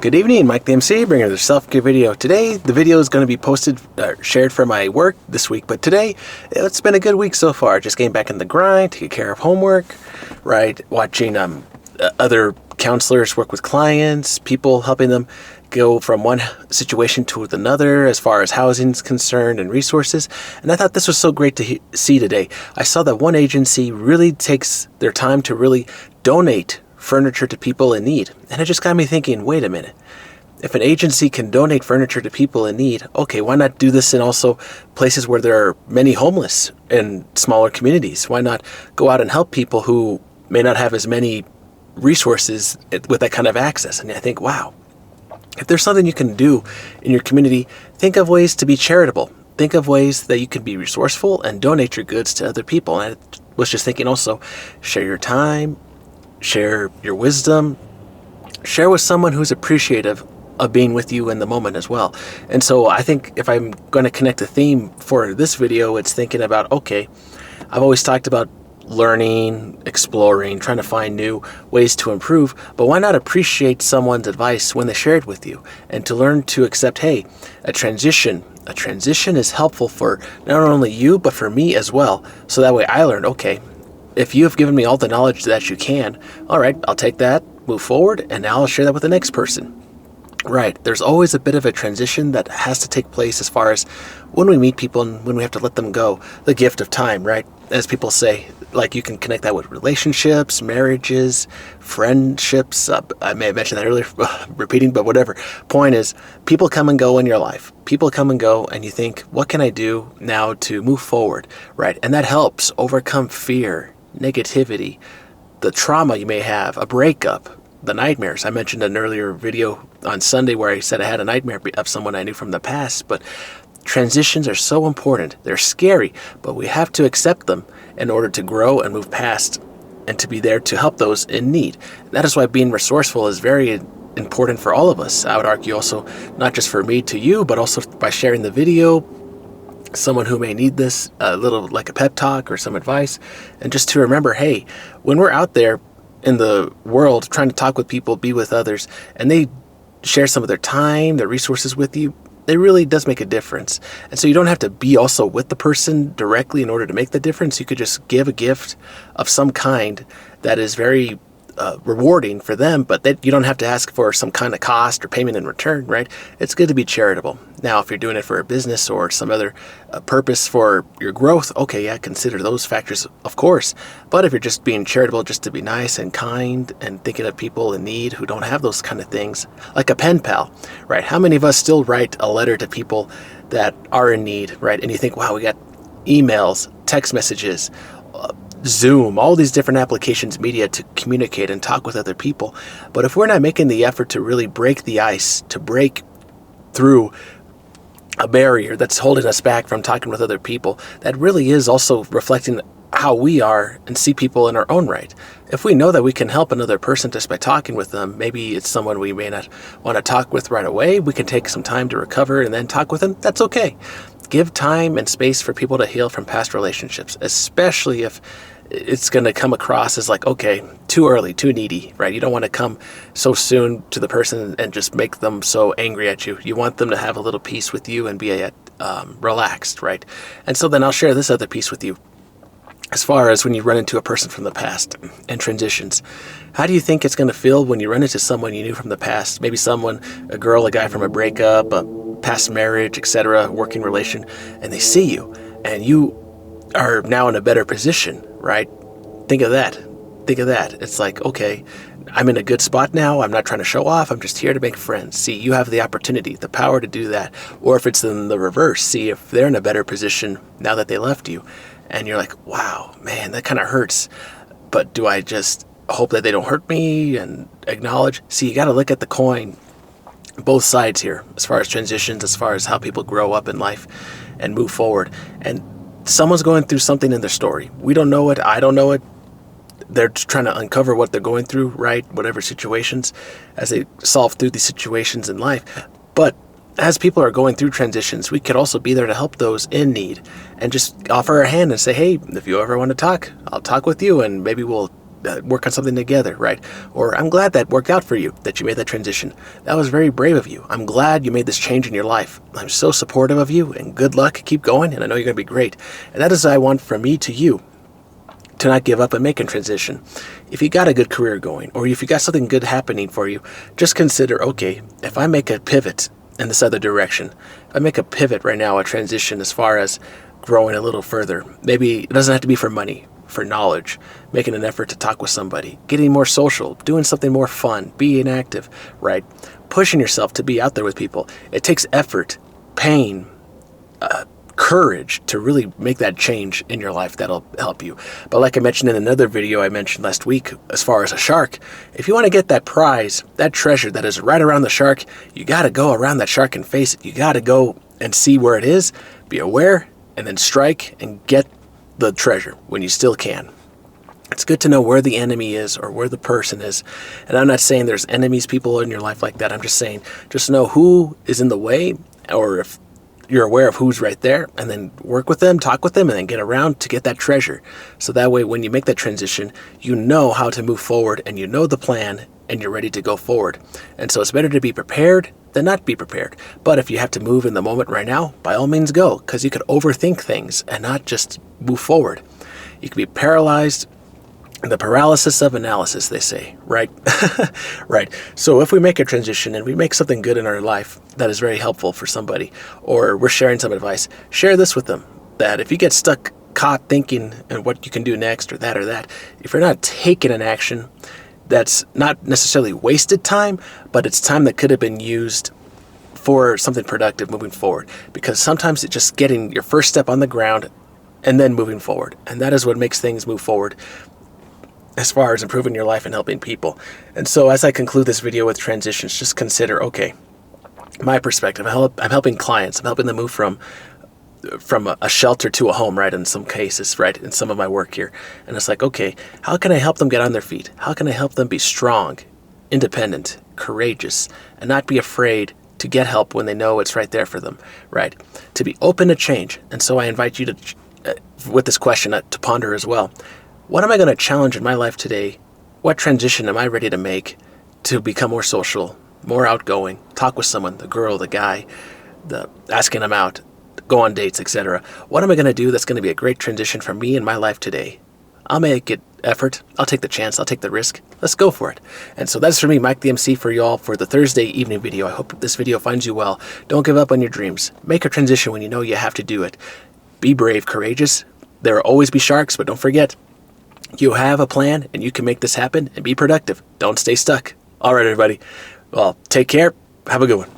Good evening, Mike the MC, bringing the self-care video. Today, the video is going to be posted, shared for my work this week, but today, it's been a good week so far. Just getting back in the grind, taking care of homework, right? Watching other counselors work with clients, people helping them go from one situation to another as far as housing is concerned and resources. And I thought this was so great to see today. I saw that one agency really takes their time to really donate furniture to people in need. And it just got me thinking, wait a minute. If an agency can donate furniture to people in need, okay, why not do this in also places where there are many homeless in smaller communities? Why not go out and help people who may not have as many resources with that kind of access? And I think, wow, if there's something you can do in your community, think of ways to be charitable. Think of ways that you can be resourceful and donate your goods to other people. And I was just thinking also, share your time, share your wisdom, share with someone who's appreciative of being with you in the moment as well. And so I think if I'm going to connect a theme for this video, it's thinking about, okay, I've always talked about learning, exploring, trying to find new ways to improve, but why not appreciate someone's advice when they share it with you, and to learn to accept, hey, a transition is helpful for not only you, but for me as well. So that way I learned, okay, if you have given me all the knowledge that you can, all right, I'll take that, move forward, and now I'll share that with the next person. Right, there's always a bit of a transition that has to take place as far as when we meet people and when we have to let them go. The gift of time, right? As people say, like you can connect that with relationships, marriages, friendships. I may have mentioned that earlier, repeating, but whatever. Point is, people come and go in your life. People come and go, and you think, what can I do now to move forward, right? And that helps overcome fear, negativity, the trauma you may have, a breakup, the nightmares. I mentioned an earlier video on Sunday where I said I had a nightmare of someone I knew from the past, but transitions are so important. They're scary, but we have to accept them in order to grow and move past and to be there to help those in need. That is why being resourceful is very important for all of us. I would argue also, not just for me to you, but also by sharing the video, someone who may need this, a little like a pep talk or some advice, and just to remember, hey, when we're out there in the world trying to talk with people, be with others, and they share some of their time, their resources with you, it really does make a difference. And so you don't have to be also with the person directly in order to make the difference. You could just give a gift of some kind that is very rewarding for them, but that you don't have to ask for some kind of cost or payment in return, right? It's good to be charitable. Now, if you're doing it for a business or some other purpose for your growth, okay, yeah, consider those factors, of course. But if you're just being charitable just to be nice and kind and thinking of people in need who don't have those kind of things, like a pen pal, right? How many of us still write a letter to people that are in need, right? And you think, wow, we got emails, text messages, Zoom, all these different applications, media to communicate and talk with other people. But if we're not making the effort to really break the ice, to break through a barrier that's holding us back from talking with other people, that really is also reflecting how we are and see people in our own right. If we know that we can help another person just by talking with them, maybe it's someone we may not want to talk with right away, we can take some time to recover and then talk with them, that's okay. Give time and space for people to heal from past relationships, especially if it's going to come across as like, okay, too early, too needy, right? You don't want to come so soon to the person and just make them so angry at you. You want them to have a little peace with you and be relaxed, right? And so then I'll share this other piece with you. As far as when you run into a person from the past and transitions, how do you think it's going to feel when you run into someone you knew from the past? Maybe someone, a girl, a guy from a breakup, a past marriage, etc., working relation, and they see you and you are now in a better position, right? Think of that. It's like, okay, I'm in a good spot now. I'm not trying to show off. I'm just here to make friends. See, you have the opportunity, the power to do that. Or if it's in the reverse, see if they're in a better position now that they left you. And you're like, wow, man, that kind of hurts. But do I just hope that they don't hurt me and acknowledge? See, you got to look at the coin, both sides here, as far as transitions, as far as how people grow up in life and move forward. And someone's going through something in their story. We don't know it. I don't know it. They're trying to uncover what they're going through, right? Whatever situations, as they solve through these situations in life. But as people are going through transitions, we could also be there to help those in need and just offer a hand and say, hey, if you ever want to talk, I'll talk with you and maybe we'll work on something together, right? Or I'm glad that worked out for you, that you made that transition. That was very brave of you. I'm glad you made this change in your life. I'm so supportive of you, and good luck. Keep going, and I know you're going to be great. And that is what I want from me to you, to not give up and make a transition. If you got a good career going, or if you got something good happening for you, just consider, okay, if I make a pivot in this other direction, if I make a pivot right now, a transition as far as growing a little further, maybe it doesn't have to be for money, for knowledge, making an effort to talk with somebody, getting more social, doing something more fun, being active, right? Pushing yourself to be out there with people. It takes effort, pain, courage to really make that change in your life. That'll help you. But like I mentioned in another video I mentioned last week, as far as a shark, if you want to get that prize, that treasure that is right around the shark, you got to go around that shark and face it. You got to go and see where it is, be aware, and then strike and get the treasure when you still can. It's good to know where the enemy is or where the person is. And I'm not saying there's enemies, people in your life like that. I'm just saying, just know who is in the way, or if you're aware of who's right there, and then work with them, talk with them, and then get around to get that treasure. So that way, when you make that transition, you know how to move forward, and you know the plan, and you're ready to go forward. And so it's better to be prepared than not be prepared. But if you have to move in the moment right now, by all means go, because you could overthink things and not just move forward. You could be paralyzed. The paralysis of analysis, they say, right? Right. So if we make a transition and we make something good in our life that is very helpful for somebody, or we're sharing some advice, share this with them. That if you get stuck, caught thinking and what you can do next, or that, if you're not taking an action, that's not necessarily wasted time, but it's time that could have been used for something productive moving forward. Because sometimes it's just getting your first step on the ground and then moving forward. And that is what makes things move forward as far as improving your life and helping people. And so as I conclude this video with transitions, just consider, okay, my perspective, I'm helping clients. I'm helping them move from a shelter to a home, right, in some cases, right, in some of my work here. And it's like, okay, how can I help them get on their feet? How can I help them be strong, independent, courageous, and not be afraid to get help when they know it's right there for them, right? To be open to change. And so I invite you to, with this question, to ponder as well. What am I going to challenge in my life today? What transition am I ready to make to become more social, more outgoing, talk with someone, the girl, the guy, asking them out, go on dates, etc. What am I going to do that's going to be a great transition for me in my life today? I'll make it effort. I'll take the chance. I'll take the risk. Let's go for it. And so that's for me, Mike the MC, for y'all for the Thursday evening video. I hope this video finds you well. Don't give up on your dreams. Make a transition when you know you have to do it. Be brave, courageous. There will always be sharks, but don't forget, you have a plan and you can make this happen and be productive. Don't stay stuck. All right, everybody. Well, take care. Have a good one.